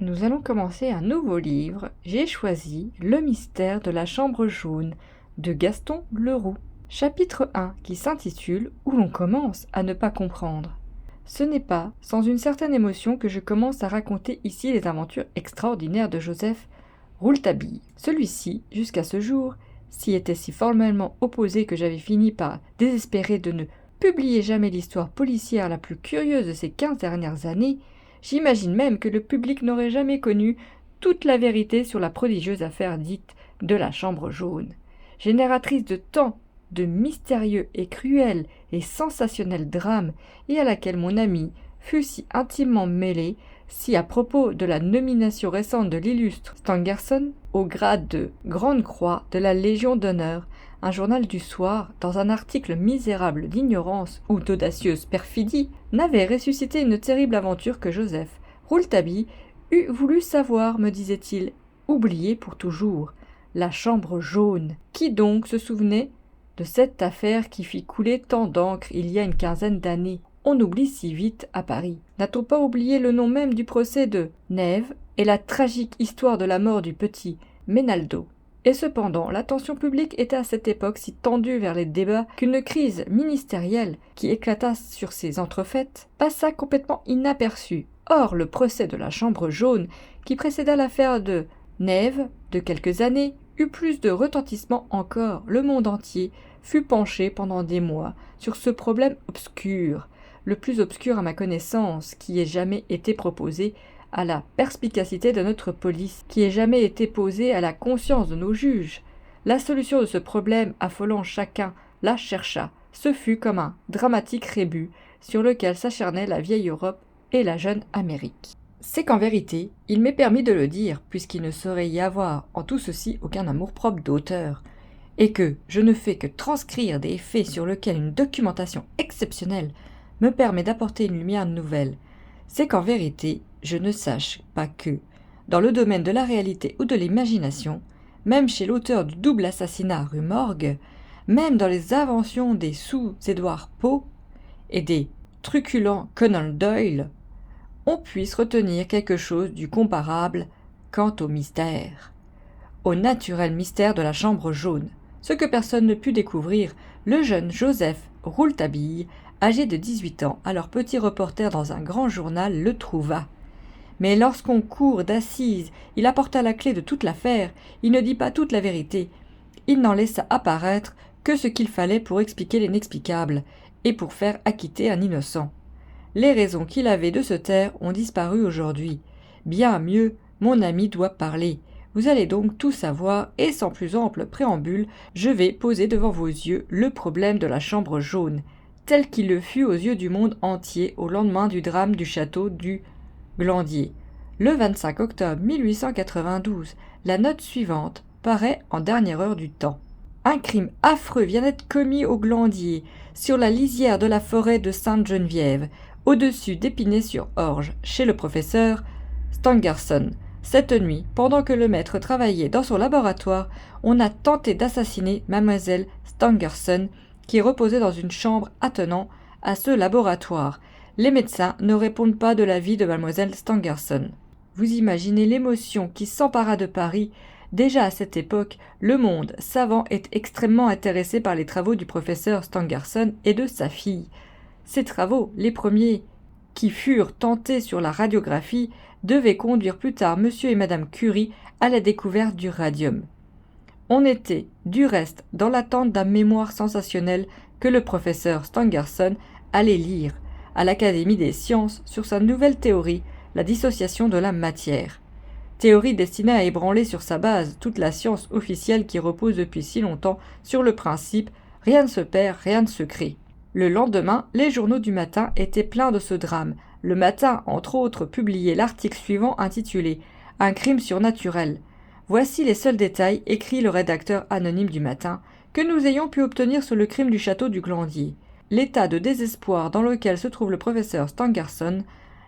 nous allons commencer un nouveau livre. J'ai choisi Le mystère de la chambre jaune de Gaston Leroux. Chapitre 1 qui s'intitule Où l'on commence à ne pas comprendre. Ce n'est pas sans une certaine émotion que je commence à raconter ici les aventures extraordinaires de Joseph Rouletabille. Celui-ci, jusqu'à ce jour, s'y était si formellement opposé que j'avais fini par désespérer de ne publier jamais l'histoire policière la plus curieuse de ces 15 dernières années. J'imagine même que le public n'aurait jamais connu toute la vérité sur la prodigieuse affaire dite de la chambre jaune, génératrice de tant de mystérieux et cruels et sensationnels drames, et à laquelle mon ami fut si intimement mêlé, si à propos de la nomination récente de l'illustre Stangerson au grade de Grande Croix de la Légion d'honneur, un journal du soir, dans un article misérable d'ignorance ou d'audacieuse perfidie, n'avait ressuscité une terrible aventure que Joseph Rouletabille eût voulu savoir, me disait-il, oublier pour toujours, la chambre jaune. Qui donc se souvenait de cette affaire qui fit couler tant d'encre il y a une quinzaine d'années? On oublie si vite à Paris. N'a-t-on pas oublié le nom même du procès de Nève et la tragique histoire de la mort du petit Menaldo? Et cependant, l'attention publique était à cette époque si tendue vers les débats qu'une crise ministérielle qui éclata sur ces entrefaites passa complètement inaperçue. Or, le procès de la chambre jaune, qui précéda l'affaire de Nève de quelques années, eut plus de retentissement encore. Le monde entier fut penché pendant des mois sur ce problème obscur, le plus obscur à ma connaissance, qui ait jamais été proposé à la perspicacité de notre police, qui ait jamais été posé à la conscience de nos juges. La solution de ce problème affolant chacun la chercha. Ce fut comme un dramatique rébus sur lequel s'acharnaient la vieille Europe et la jeune Amérique. C'est qu'en vérité, il m'est permis de le dire, puisqu'il ne saurait y avoir en tout ceci aucun amour-propre d'auteur, et que je ne fais que transcrire des faits sur lesquels une documentation exceptionnelle me permet d'apporter une lumière nouvelle. C'est qu'en vérité, je ne sache pas que, dans le domaine de la réalité ou de l'imagination, même chez l'auteur du double assassinat rue Morgue, même dans les inventions des sous-Édouard Poe et des truculents Conan Doyle, on puisse retenir quelque chose du comparable quant au mystère, au naturel mystère de la chambre jaune. Ce que personne ne put découvrir, le jeune Joseph Rouletabille, âgé de 18 ans, alors petit reporter dans un grand journal, le trouva. Mais lorsqu'on court d'assises, il apporta la clé de toute l'affaire, il ne dit pas toute la vérité, il n'en laissa apparaître que ce qu'il fallait pour expliquer l'inexplicable, et pour faire acquitter un innocent. Les raisons qu'il avait de se taire ont disparu aujourd'hui. Bien mieux, mon ami doit parler. Vous allez donc tout savoir, et sans plus ample préambule, je vais poser devant vos yeux le problème de la chambre jaune, tel qu'il le fut aux yeux du monde entier au lendemain du drame du château du Glandier. Le 25 octobre 1892, la note suivante paraît en dernière heure du temps. Un crime affreux vient d'être commis au Glandier, sur la lisière de la forêt de Sainte-Geneviève, au-dessus d'Épinay-sur-Orge, chez le professeur Stangerson. Cette nuit, pendant que le maître travaillait dans son laboratoire, on a tenté d'assassiner mademoiselle Stangerson, qui reposait dans une chambre attenant à ce laboratoire. Les médecins ne répondent pas de la vie de mademoiselle Stangerson. Vous imaginez l'émotion qui s'empara de Paris. Déjà à cette époque, le monde savant est extrêmement intéressé par les travaux du professeur Stangerson et de sa fille. Ces travaux, les premiers qui furent tentés sur la radiographie, devaient conduire plus tard monsieur et madame Curie à la découverte du radium. On était, du reste, dans l'attente d'un mémoire sensationnel que le professeur Stangerson allait lire à l'Académie des sciences sur sa nouvelle théorie, la dissociation de la matière. Théorie destinée à ébranler sur sa base toute la science officielle qui repose depuis si longtemps sur le principe « rien ne se perd, rien ne se crée ». Le lendemain, les journaux du matin étaient pleins de ce drame. Le Matin, entre autres, publiait l'article suivant intitulé « Un crime surnaturel ». Voici les seuls détails, écrit le rédacteur anonyme du Matin, que nous ayons pu obtenir sur le crime du château du Glandier. L'état de désespoir dans lequel se trouve le professeur Stangerson,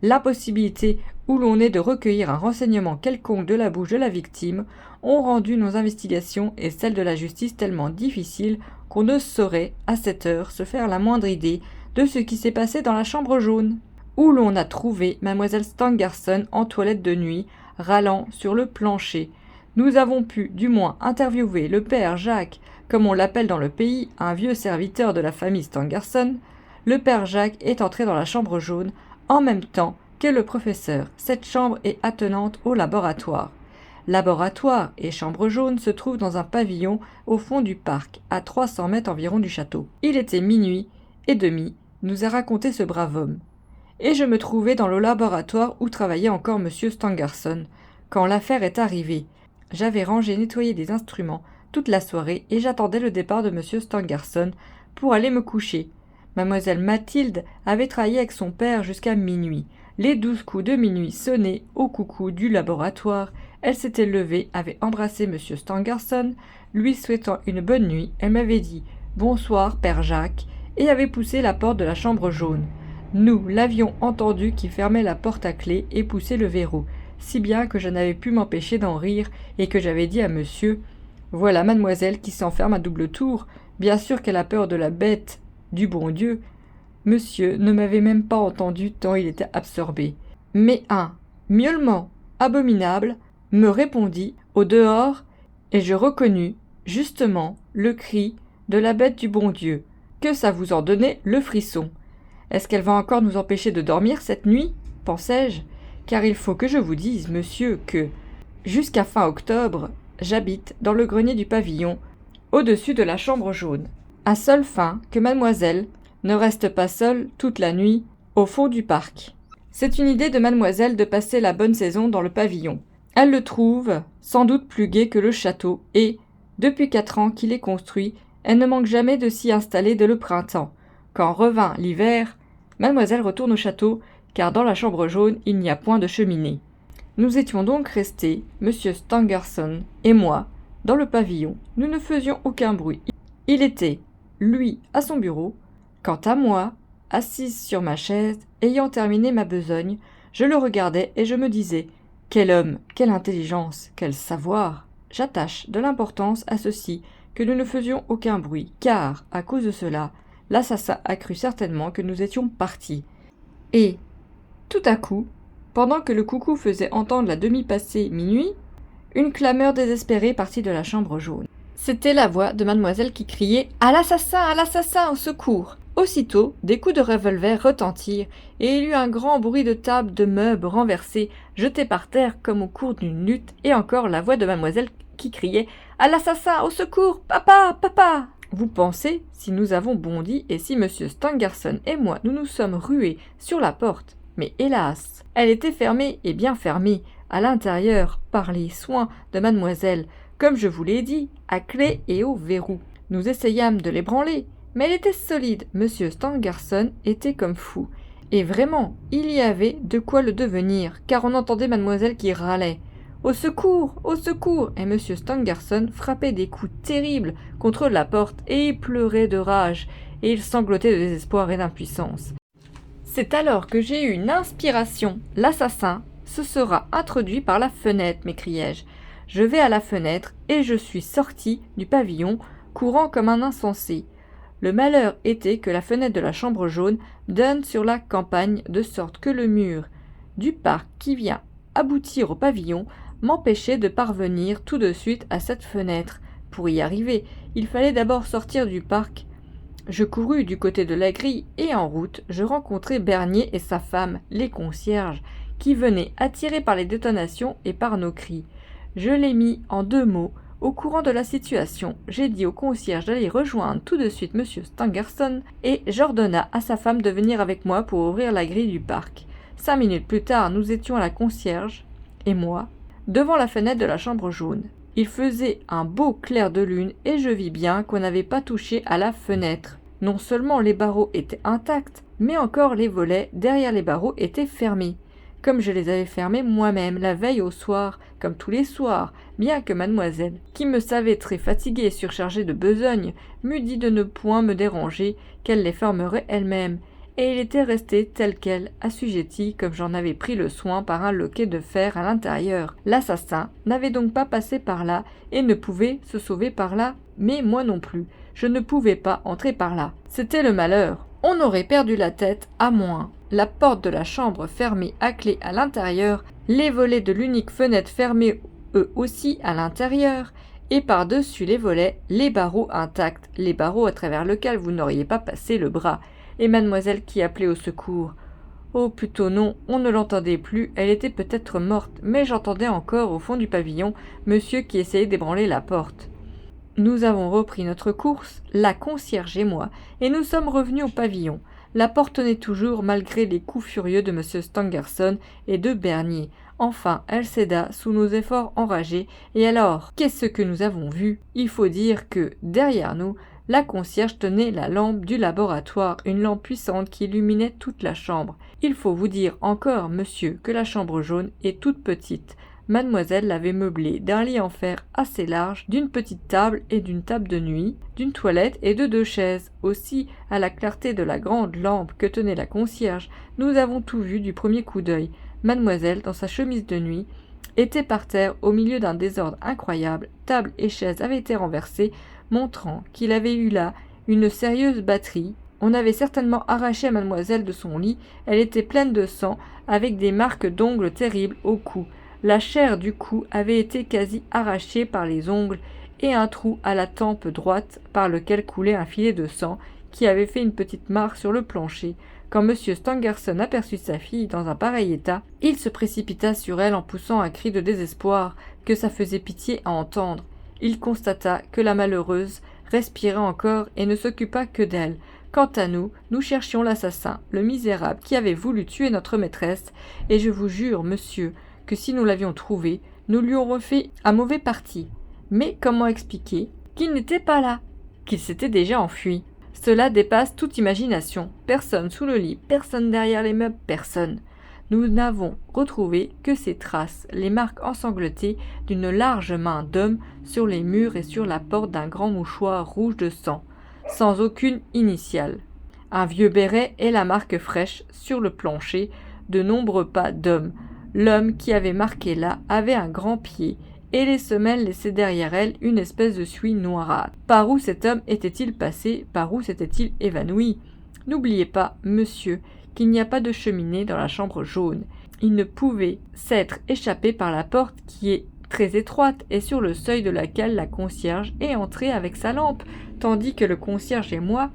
l'impossibilité où l'on est de recueillir un renseignement quelconque de la bouche de la victime, ont rendu nos investigations et celles de la justice tellement difficiles qu'on ne saurait, à cette heure, se faire la moindre idée de ce qui s'est passé dans la chambre jaune, où l'on a trouvé mademoiselle Stangerson en toilette de nuit, râlant sur le plancher. Nous avons pu, du moins, interviewer le père Jacques, comme on l'appelle dans le pays, un vieux serviteur de la famille Stangerson. Le père Jacques est entré dans la chambre jaune en même temps que le professeur. Cette chambre est attenante au laboratoire. Laboratoire et chambre jaune se trouvent dans un pavillon au fond du parc, à 300 mètres environ du château. Il était minuit et demi, nous a raconté ce brave homme. Et je me trouvais dans le laboratoire où travaillait encore M. Stangerson, quand l'affaire est arrivée. J'avais rangé et nettoyé des instruments toute la soirée et j'attendais le départ de M. Stangerson pour aller me coucher. Mademoiselle Mathilde avait travaillé avec son père jusqu'à minuit. Les 12 coups de minuit sonnaient au coucou du laboratoire. Elle s'était levée, avait embrassé M. Stangerson, lui souhaitant une bonne nuit. Elle m'avait dit « Bonsoir, père Jacques » et avait poussé la porte de la chambre jaune. Nous l'avions entendu qui fermait la porte à clé et poussait le verrou, si bien que je n'avais pu m'empêcher d'en rire et que j'avais dit à monsieur « Voilà mademoiselle qui s'enferme à double tour. Bien sûr qu'elle a peur de la bête du bon Dieu. » Monsieur ne m'avait même pas entendu tant il était absorbé. Mais un miaulement abominable me répondit au dehors et je reconnus justement le cri de la bête du bon Dieu. Que ça vous en donnait le frisson. Est-ce qu'elle va encore nous empêcher de dormir cette nuit, pensais-je, car il faut que je vous dise, monsieur, que, jusqu'à fin octobre, j'habite dans le grenier du pavillon, au-dessus de la chambre jaune, à seule fin que mademoiselle ne reste pas seule toute la nuit au fond du parc. C'est une idée de mademoiselle de passer la bonne saison dans le pavillon. Elle le trouve sans doute plus gai que le château et, depuis 4 ans qu'il est construit, elle ne manque jamais de s'y installer dès le printemps. Quand revint l'hiver, mademoiselle retourne au château, car dans la chambre jaune, il n'y a point de cheminée. Nous étions donc restés, M. Stangerson et moi, dans le pavillon. Nous ne faisions aucun bruit. Il était, lui, à son bureau. Quant à moi, assise sur ma chaise, ayant terminé ma besogne, je le regardais et je me disais « Quel homme, quelle intelligence, quel savoir !» J'attache de l'importance à ceci, que nous ne faisions aucun bruit, car, à cause de cela, l'assassin a cru certainement que nous étions partis. Et, tout à coup, pendant que le coucou faisait entendre la demi-passée minuit, une clameur désespérée partit de la chambre jaune. C'était la voix de mademoiselle qui criait « À l'assassin, au secours !» Aussitôt, des coups de revolver retentirent, et il y eut un grand bruit de table, de meubles renversés, jetés par terre comme au cours d'une lutte, et encore la voix de mademoiselle qui criait « À l'assassin, au secours, papa, papa !» Vous pensez, si nous avons bondi et si M. Stangerson et moi nous nous sommes rués sur la porte, mais hélas, elle était fermée et bien fermée, à l'intérieur, par les soins de mademoiselle, comme je vous l'ai dit, à clé et au verrou. Nous essayâmes de l'ébranler, mais elle était solide. M. Stangerson était comme fou. Et vraiment, il y avait de quoi le devenir, car on entendait mademoiselle qui râlait. Au secours, et M. Stangerson frappait des coups terribles contre la porte et pleurait de rage, et il sanglotait de désespoir et d'impuissance. C'est alors que j'ai eu une inspiration. L'assassin se sera introduit par la fenêtre, m'écriai-je. Je vais à la fenêtre et je suis sorti du pavillon, courant comme un insensé. Le malheur était que la fenêtre de la chambre jaune donne sur la campagne, de sorte que le mur du parc qui vient aboutir au pavillon m'empêchait de parvenir tout de suite à cette fenêtre. Pour y arriver, il fallait d'abord sortir du parc. Je courus du côté de la grille et en route, je rencontrai Bernier et sa femme, les concierges, qui venaient attirés par les détonations et par nos cris. Je les mis en 2 mots. Au courant de la situation, j'ai dit au concierge d'aller rejoindre tout de suite M. Stangerson et j'ordonna à sa femme de venir avec moi pour ouvrir la grille du parc. 5 minutes plus tard, nous étions à la concierge et moi, devant la fenêtre de la chambre jaune. Il faisait un beau clair de lune et je vis bien qu'on n'avait pas touché à la fenêtre. Non seulement les barreaux étaient intacts, mais encore les volets derrière les barreaux étaient fermés, comme je les avais fermés moi-même la veille au soir, comme tous les soirs, bien que mademoiselle, qui me savait très fatiguée et surchargée de besogne, m'eût dit de ne point me déranger, qu'elle les fermerait elle-même, et il était resté tel quel, assujetti comme j'en avais pris le soin par un loquet de fer à l'intérieur. L'assassin n'avait donc pas passé par là et ne pouvait se sauver par là, mais moi non plus. Je ne pouvais pas entrer par là. C'était le malheur. On aurait perdu la tête à moins. La porte de la chambre fermée à clé à l'intérieur, les volets de l'unique fenêtre fermés eux aussi à l'intérieur, et par-dessus les volets, les barreaux intacts, les barreaux à travers lesquels vous n'auriez pas passé le bras, et mademoiselle qui appelait au secours. Oh, plutôt non, on ne l'entendait plus, elle était peut-être morte, mais j'entendais encore au fond du pavillon monsieur qui essayait d'ébranler la porte. Nous avons repris notre course, la concierge et moi, et nous sommes revenus au pavillon. La porte tenait toujours malgré les coups furieux de M. Stangerson et de Bernier. Enfin, elle céda sous nos efforts enragés, et alors, qu'est-ce que nous avons vu? Il faut dire que, derrière nous, la concierge tenait la lampe du laboratoire, une lampe puissante qui illuminait toute la chambre. Il faut vous dire encore, monsieur, que la chambre jaune est toute petite. Mademoiselle l'avait meublée d'un lit en fer assez large, d'une petite table et d'une table de nuit, d'une toilette et de 2 chaises. Aussi, à la clarté de la grande lampe que tenait la concierge, nous avons tout vu du premier coup d'œil. Mademoiselle, dans sa chemise de nuit, était par terre au milieu d'un désordre incroyable. Table et chaises avaient été renversées, montrant qu'il avait eu là une sérieuse batterie. On avait certainement arraché mademoiselle de son lit, elle était pleine de sang, avec des marques d'ongles terribles au cou. La chair du cou avait été quasi arrachée par les ongles et un trou à la tempe droite par lequel coulait un filet de sang qui avait fait une petite marque sur le plancher. Quand M. Stangerson aperçut sa fille dans un pareil état, il se précipita sur elle en poussant un cri de désespoir que ça faisait pitié à entendre. Il constata que la malheureuse respirait encore et ne s'occupa que d'elle. Quant à nous, nous cherchions l'assassin, le misérable qui avait voulu tuer notre maîtresse, et je vous jure, monsieur, que si nous l'avions trouvé, nous lui aurions fait un mauvais parti. Mais comment expliquer qu'il n'était pas là, qu'il s'était déjà enfui? Cela dépasse toute imagination. Personne sous le lit, personne derrière les meubles, personne. Nous n'avons retrouvé que ces traces, les marques ensanglantées d'une large main d'homme sur les murs et sur la porte d'un grand mouchoir rouge de sang, sans aucune initiale. Un vieux béret et la marque fraîche sur le plancher, de nombreux pas d'hommes. L'homme qui avait marqué là avait un grand pied, et les semelles laissaient derrière elle une espèce de suie noirâtre. Par où cet homme était-il passé? Par où s'était-il évanoui? N'oubliez pas, monsieur, qu'il n'y a pas de cheminée dans la chambre jaune. Il ne pouvait s'être échappé par la porte qui est très étroite et sur le seuil de laquelle la concierge est entrée avec sa lampe, tandis que le concierge et moi,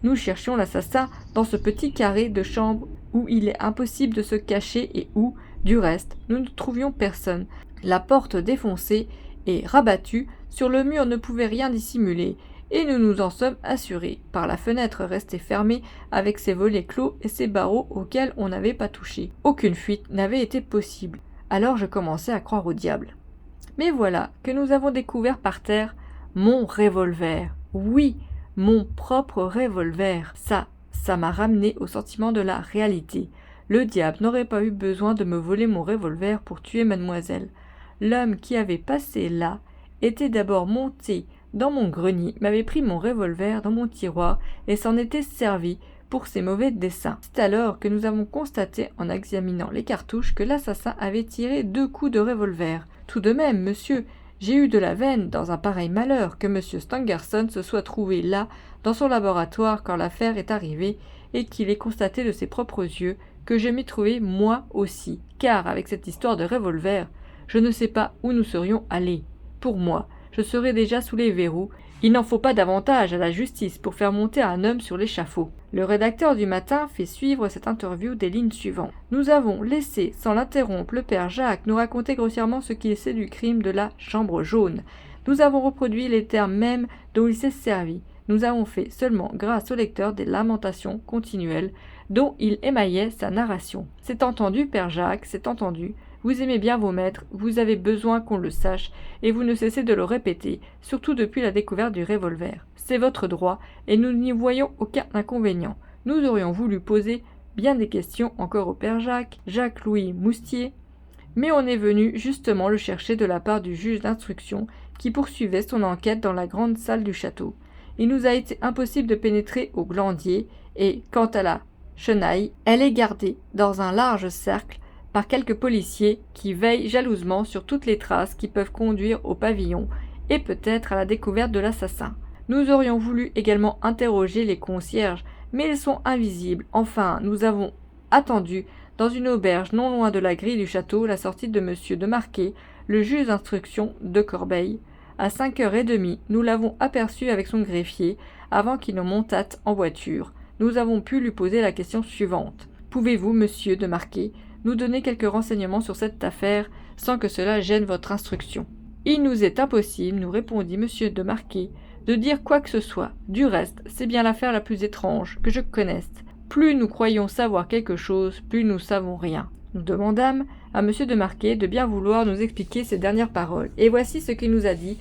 nous cherchions l'assassin dans ce petit carré de chambre où il est impossible de se cacher et où, du reste, nous ne trouvions personne. La porte défoncée et rabattue sur le mur ne pouvait rien dissimuler, et nous nous en sommes assurés, par la fenêtre restée fermée avec ses volets clos et ses barreaux auxquels on n'avait pas touché. Aucune fuite n'avait été possible. Alors je commençais à croire au diable. Mais voilà que nous avons découvert par terre mon revolver. Oui, mon propre revolver. Ça m'a ramené au sentiment de la réalité. Le diable n'aurait pas eu besoin de me voler mon revolver pour tuer mademoiselle. L'homme qui avait passé là était d'abord monté dans mon grenier, m'avait pris mon revolver dans mon tiroir et s'en était servi pour ses mauvais desseins. C'est alors que nous avons constaté en examinant les cartouches que l'assassin avait tiré 2 coups de revolver. Tout de même, monsieur, j'ai eu de la veine dans un pareil malheur que M. Stangerson se soit trouvé là, dans son laboratoire, quand l'affaire est arrivée, et qu'il ait constaté de ses propres yeux que je m'y trouvais moi aussi, car avec cette histoire de revolver, je ne sais pas où nous serions allés. Pour moi, je serais déjà sous les verrous. Il n'en faut pas davantage à la justice pour faire monter un homme sur l'échafaud. Le rédacteur du Matin fait suivre cette interview des lignes suivantes. Nous avons laissé, sans l'interrompre, le père Jacques nous raconter grossièrement ce qu'il sait du crime de la chambre jaune. Nous avons reproduit les termes mêmes dont il s'est servi. Nous avons fait seulement grâce au lecteur des lamentations continuelles dont il émaillait sa narration. C'est entendu, père Jacques, c'est entendu. Vous aimez bien vos maîtres, vous avez besoin qu'on le sache, et vous ne cessez de le répéter, surtout depuis la découverte du revolver. C'est votre droit, et nous n'y voyons aucun inconvénient. Nous aurions voulu poser bien des questions encore au père Jacques, Jacques-Louis Moustier, mais on est venu justement le chercher de la part du juge d'instruction qui poursuivait son enquête dans la grande salle du château. Il nous a été impossible de pénétrer au glandier, et quant à la chenaille, elle est gardée dans un large cercle par quelques policiers qui veillent jalousement sur toutes les traces qui peuvent conduire au pavillon et peut-être à la découverte de l'assassin. Nous aurions voulu également interroger les concierges, mais ils sont invisibles. Enfin, nous avons attendu dans une auberge non loin de la grille du château la sortie de monsieur de Marquet, le juge d'instruction de Corbeil. À 5h30, nous l'avons aperçu avec son greffier, avant qu'il ne montât en voiture. Nous avons pu lui poser la question suivante. Pouvez-vous, monsieur de Marquet, nous donner quelques renseignements sur cette affaire, sans que cela gêne votre instruction? Il nous est impossible, nous répondit monsieur de Marquet, de dire quoi que ce soit. Du reste, c'est bien l'affaire la plus étrange que je connaisse. Plus nous croyons savoir quelque chose, plus nous savons rien. Nous demandâmes à monsieur de Marquet de bien vouloir nous expliquer ces dernières paroles, et voici ce qu'il nous a dit,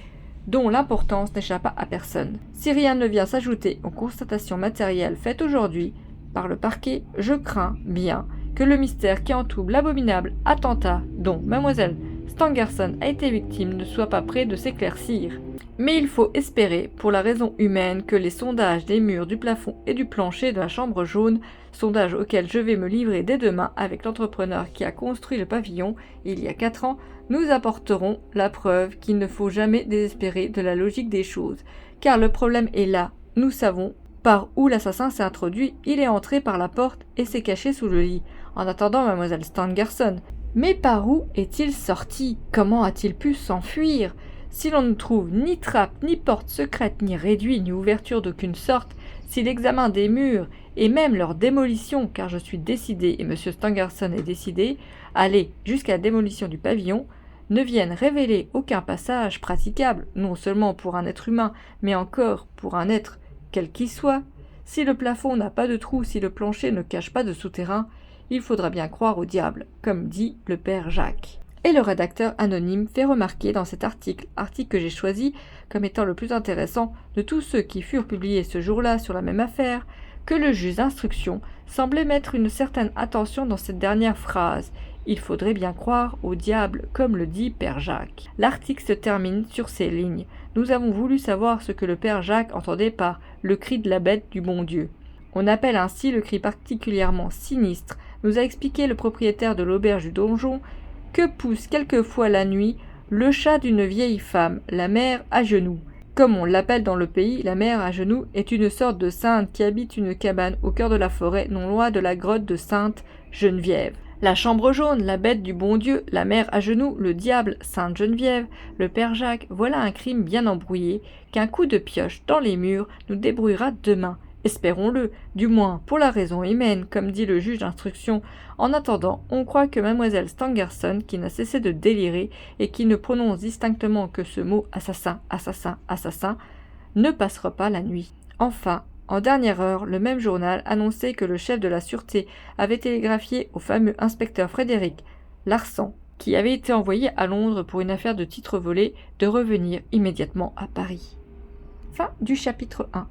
dont l'importance n'échappa à personne. Si rien ne vient s'ajouter aux constatations matérielles faites aujourd'hui par le parquet, je crains bien que le mystère qui entoure l'abominable attentat dont mademoiselle Stangerson a été victime ne soit pas près de s'éclaircir. Mais il faut espérer, pour la raison humaine, que les sondages des murs, du plafond et du plancher de la chambre jaune, sondages auxquels je vais me livrer dès demain avec l'entrepreneur qui a construit le pavillon il y a 4 ans, nous apporteront la preuve qu'il ne faut jamais désespérer de la logique des choses. Car le problème est là, nous savons par où l'assassin s'est introduit, il est entré par la porte et s'est caché sous le lit, en attendant mademoiselle Stangerson. Mais par où est-il sorti? Comment a-t-il pu s'enfuir? Si l'on ne trouve ni trappe, ni porte secrète, ni réduit, ni ouverture d'aucune sorte, si l'examen des murs, et même leur démolition, car je suis décidé, et M. Stangerson est décidé, à aller jusqu'à la démolition du pavillon, ne viennent révéler aucun passage praticable, non seulement pour un être humain, mais encore pour un être quel qu'il soit, si le plafond n'a pas de trou, si le plancher ne cache pas de souterrain, il faudra bien croire au diable, comme dit le père Jacques. Et le rédacteur anonyme fait remarquer dans cet article que j'ai choisi comme étant le plus intéressant de tous ceux qui furent publiés ce jour-là sur la même affaire, que le juge d'instruction semblait mettre une certaine attention dans cette dernière phrase. Il faudrait bien croire au diable, comme le dit père Jacques. L'article se termine sur ces lignes. Nous avons voulu savoir ce que le père Jacques entendait par le cri de la bête du bon Dieu. On appelle ainsi le cri particulièrement sinistre, nous a expliqué le propriétaire de l'auberge du donjon, que pousse quelquefois la nuit le chat d'une vieille femme, la mère à genoux. Comme on l'appelle dans le pays, la mère à genoux est une sorte de sainte qui habite une cabane au cœur de la forêt, non loin de la grotte de Sainte-Geneviève. La chambre jaune, la bête du bon Dieu, la mère à genoux, le diable, Sainte-Geneviève, le père Jacques, voilà un crime bien embrouillé, qu'un coup de pioche dans les murs nous débrouillera demain. Espérons-le, du moins pour la raison humaine, comme dit le juge d'instruction. En attendant, on croit que mademoiselle Stangerson, qui n'a cessé de délirer et qui ne prononce distinctement que ce mot « assassin, assassin, assassin », ne passera pas la nuit. Enfin, en dernière heure, le même journal annonçait que le chef de la sûreté avait télégraphié au fameux inspecteur Frédéric Larsan, qui avait été envoyé à Londres pour une affaire de titre volé, de revenir immédiatement à Paris. Fin du chapitre 1.